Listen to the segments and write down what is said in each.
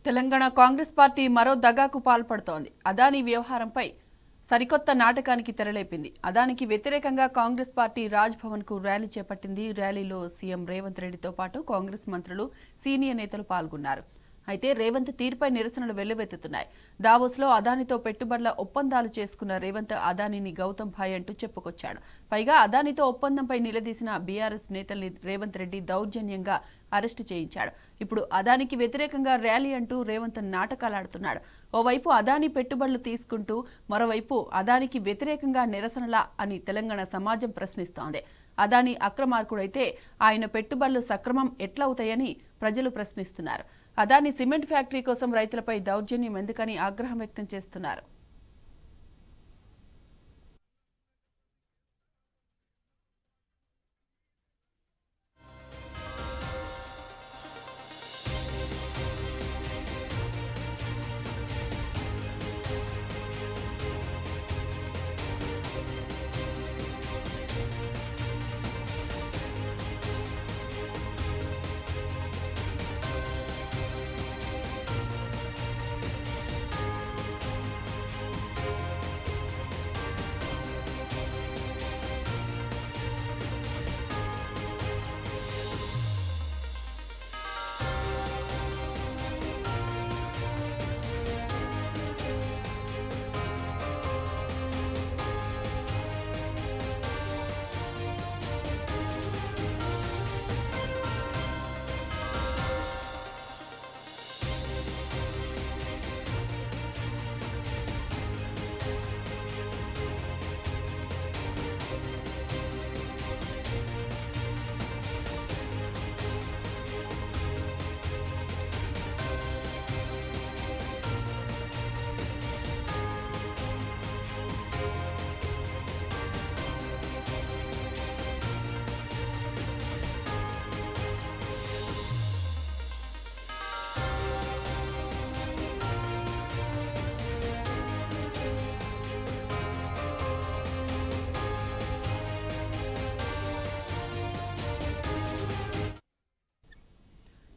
Telangana Congress party మరో దగాకు పాల్పడుతోంది. అదానీ వ్యవహారంపై సరికొత్త నాటకానికి తెరలేపింది. అదానికి వ్యతిరేకంగా కాంగ్రెస్ పార్టీ రాజ్ భవన్ కు ర్యాలీ చేపట్టింది. ర్యాలీలో సీఎం రేవంత్ రెడ్డితో పాటు కాంగ్రెస్ మంత్రులు, సీనియర్ నేతలు పాల్గొన్నారు. అయితే రేవంత్ తీరుపై నిరసనలు వెల్లువెత్తుతున్నాయి. దావోస్లో అదానితో పెట్టుబడుల ఒప్పందాలు చేసుకున్న రేవంత్ అదానీని గౌతమ్ భాయ్ అంటూ చెప్పుకొచ్చాడు. పైగా అదానితో ఒప్పందంపై నిలదీసిన బీఆర్ఎస్ నేతల్ని రేవంత్ రెడ్డి దౌర్జన్యంగా అరెస్టు చేయించాడు. ఇప్పుడు అదానికి వ్యతిరేకంగా ర్యాలీ అంటూ రేవంత్ నాటకాలాడుతున్నాడు. ఓవైపు అదానీ పెట్టుబడులు తీసుకుంటూ మరోవైపు అదానికి వ్యతిరేకంగా నిరసనలా అని తెలంగాణ సమాజం ప్రశ్నిస్తోంది. అదానీ అక్రమార్కుడైతే ఆయన పెట్టుబడులు సక్రమం ఎట్లవుతాయని ప్రజలు ప్రశ్నిస్తున్నారు. అదానీ సిమెంట్ ఫ్యాక్టరీ కోసం రైతులపై దౌర్జన్యం ఎందుకని ఆగ్రహం వ్యక్తం చేస్తున్నారు.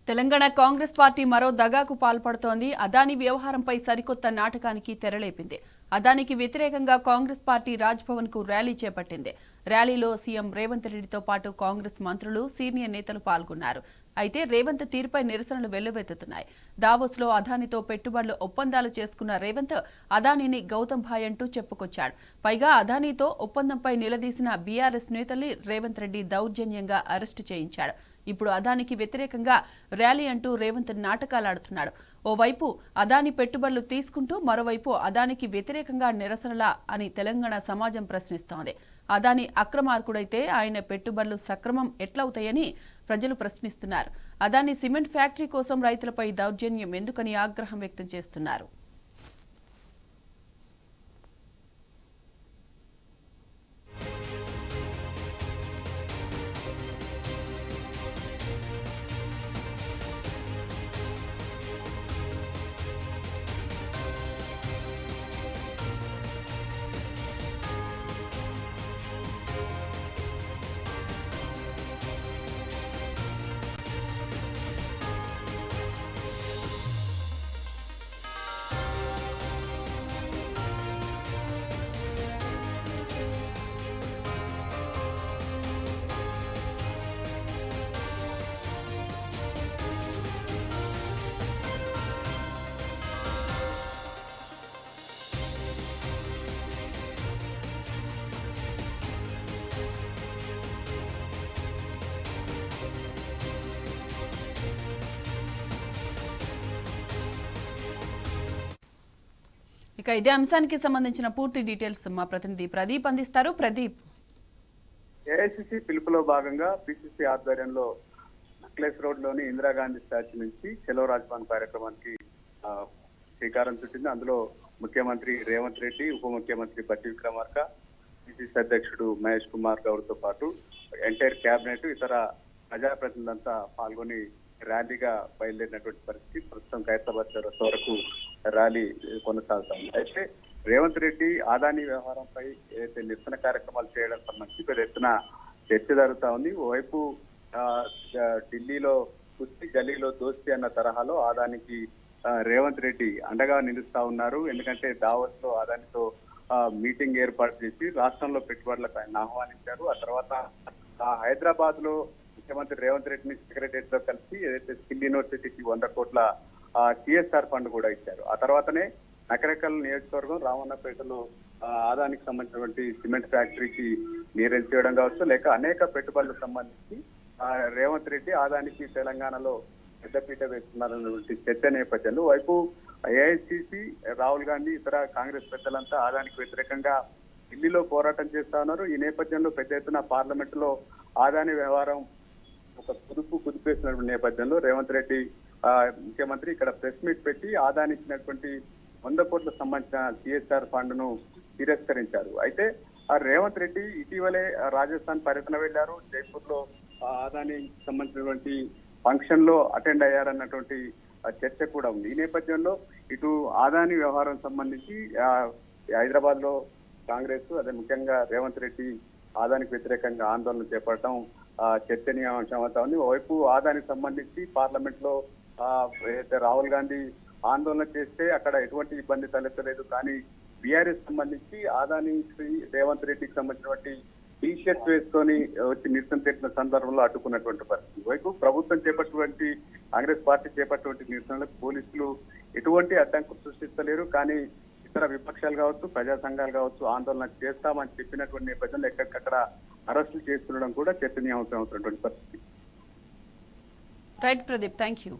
తెలంగాణ కాంగ్రెస్ పార్టీ మరో దగాకు పాల్పడుతోంది. అదానీ వ్యవహారంపై సరికొత్త నాటకానికి తెరలేపింది. అదానికి వ్యతిరేకంగా కాంగ్రెస్ పార్టీ రాజ్ భవన్ కు ర్యాలీ చేపట్టింది. ర్యాలీలో సీఎం రేవంత్ రెడ్డితో పాటు కాంగ్రెస్ మంత్రులు, సీనియర్ నేతలు పాల్గొన్నారు. అయితే రేవంత్ తీరుపై నిరసనలు వెల్లువెత్తుతున్నాయి. దావోస్లో అదానితో పెట్టుబడులు ఒప్పందాలు చేసుకున్న రేవంత్ అదానీని గౌతమ్ భాయ్ అంటూ చెప్పుకొచ్చాడు. పైగా అదానీతో ఒప్పందంపై నిలదీసిన బీఆర్ఎస్ నేతల్ని రేవంత్ రెడ్డి దౌర్జన్యంగా అరెస్టు చేయించాడు. ఇప్పుడు అదానికి వ్యతిరేకంగా ర్యాలీ అంటూ రేవంత్ నాటకాలాడుతున్నాడు. ఓవైపు అదానీ పెట్టుబడులు తీసుకుంటూ మరోవైపు అదానికి వ్యతిరేకంగా నిరసనలా అని తెలంగాణ సమాజం ప్రశ్నిస్తోంది. అదానీ అక్రమార్కుడైతే ఆయన పెట్టుబడులు సక్రమం ఎట్లవుతాయని ప్రజలు ప్రశ్నిస్తున్నారు. అదానీ సిమెంట్ ఫ్యాక్టరీ కోసం రైతులపై దౌర్జన్యం ఎందుకని ఆగ్రహం వ్యక్తం చేస్తున్నారు. ఇక ఇదే అంశానికి సంబంధించిన పూర్తి డీటెయిల్స్ మా ప్రతినిధి ప్రదీప్ అందిస్తారు. ప్రదీప్, ఏఐసిసి పిలుపులో భాగంగా పిసిసి ఆధ్వర్యంలో నక్లెస్ రోడ్ లోని ఇందిరాగాంధీ స్టాచ్యూ నుంచి చలో రాజ్భవన్ కార్యక్రమానికి శ్రీకారం చుట్టింది. అందులో ముఖ్యమంత్రి రేవంత్ రెడ్డి, ఉప ముఖ్యమంత్రి బట్టి విక్రమార్క, పిసిసి అధ్యక్షుడు మహేష్ కుమార్ గౌడ్ తో పాటు ఎంటైర్ క్యాబినెట్, ఇతర ప్రజాప్రతినిధులంతా పాల్గొని ర్యాలీగా బయలుదేరినటువంటి పరిస్థితి. ప్రస్తుతం ఖైరతాబాద్ చౌరస్తా వరకు ర్యాలీ కొనసాగుతుంది. అయితే రేవంత్ రెడ్డి అదానీ వ్యవహారంపై ఏదైతే నిరసన కార్యక్రమాలు చేయడం సంబంధించి పెద్ద ఎత్తున చర్చ జరుగుతా ఉంది. ఓవైపు ఢిల్లీలో కుస్తీ, గల్లీలో దోస్తీ అన్న తరహాలో అదానికి రేవంత్ రెడ్డి అండగా నిలుస్తా ఉన్నారు. ఎందుకంటే దావోస్ లో అదానితో మీటింగ్ ఏర్పాటు చేసి రాష్ట్రంలో పెట్టుబడులకు ఆయన ఆహ్వానించారు. ఆ తర్వాత హైదరాబాద్ లో ముఖ్యమంత్రి రేవంత్ రెడ్డిని సెక్రటరియట్ లో కలిసి ఏదైతే స్కిల్ యూనివర్సిటీకి 100 కోట్ల సిఎస్ఆర్ ఫండ్ కూడా ఇచ్చారు. ఆ తర్వాతనే నకరేకల్ నియోజకవర్గం రామన్నపేటలో ఆదానికి సంబంధించినటువంటి సిమెంట్ ఫ్యాక్టరీకి నీరు చేయడం కావచ్చు, లేక అనేక పెట్టుబడులకు సంబంధించి రేవంత్ రెడ్డి ఆదానికి తెలంగాణలో పెద్దపీట వేస్తున్నారన్నటువంటి చర్చ నేపథ్యంలో వైపు ఏఐసిసి, రాహుల్ గాంధీ, ఇతర కాంగ్రెస్ పెద్దలంతా ఆదానికి వ్యతిరేకంగా ఢిల్లీలో పోరాటం చేస్తా ఉన్నారు. ఈ నేపథ్యంలో పెద్ద ఎత్తున పార్లమెంట్ లో ఆదాని వ్యవహారం ఒక కుదిపేసినటువంటి నేపథ్యంలో రేవంత్ రెడ్డి ముఖ్యమంత్రి ఇక్కడ ప్రెస్ మీట్ పెట్టి ఆదాని ఇచ్చినటువంటి 100 కోట్లకు సంబంధించిన సిఎస్ఆర్ ఫండ్ ను తిరస్కరించారు. అయితే రేవంత్ రెడ్డి ఇటీవలే రాజస్థాన్ పర్యటన వెళ్లారు. జైపూర్ లో ఆదానికి సంబంధించినటువంటి ఫంక్షన్ లో అటెండ్ అయ్యారన్నటువంటి చర్చ కూడా ఉంది. ఈ నేపథ్యంలో ఇటు ఆదాని వ్యవహారం సంబంధించి హైదరాబాద్ లో కాంగ్రెస్, అదే ముఖ్యంగా రేవంత్ రెడ్డి ఆదానికి వ్యతిరేకంగా ఆందోళన చేపట్టడం చర్చనీయాంశం అవుతా ఉంది. ఓవైపు ఆదానికి సంబంధించి పార్లమెంట్ లో ఏదైతే రాహుల్ గాంధీ ఆందోళన చేస్తే అక్కడ ఎటువంటి ఇబ్బంది తలెత్తలేదు. కానీ బీఆర్ఎస్ సంబంధించి ఆదాని రేవంత్ రెడ్డికి సంబంధించినటువంటి టీ షర్ట్స్ వేసుకొని వచ్చి నిరసన తెలిపిన సందర్భంలో అడ్డుకున్నటువంటి పరిస్థితి. వైపు ప్రభుత్వం చేపట్టినటువంటి కాంగ్రెస్ పార్టీ చేపట్టినటువంటి నిరసనలకు పోలీసులు ఎటువంటి అడ్డంకులు సృష్టిస్తలేరు. కానీ ఇతర విపక్షాలు కావచ్చు, ప్రజా సంఘాలు కావచ్చు ఆందోళన చేస్తామని చెప్పినటువంటి నేపథ్యంలో ఎక్కడికక్కడ అరెస్టులు చేస్తుండడం కూడా చర్చనీయాంశం అవుతున్నటువంటి పరిస్థితి. Right Pradeep, thank you.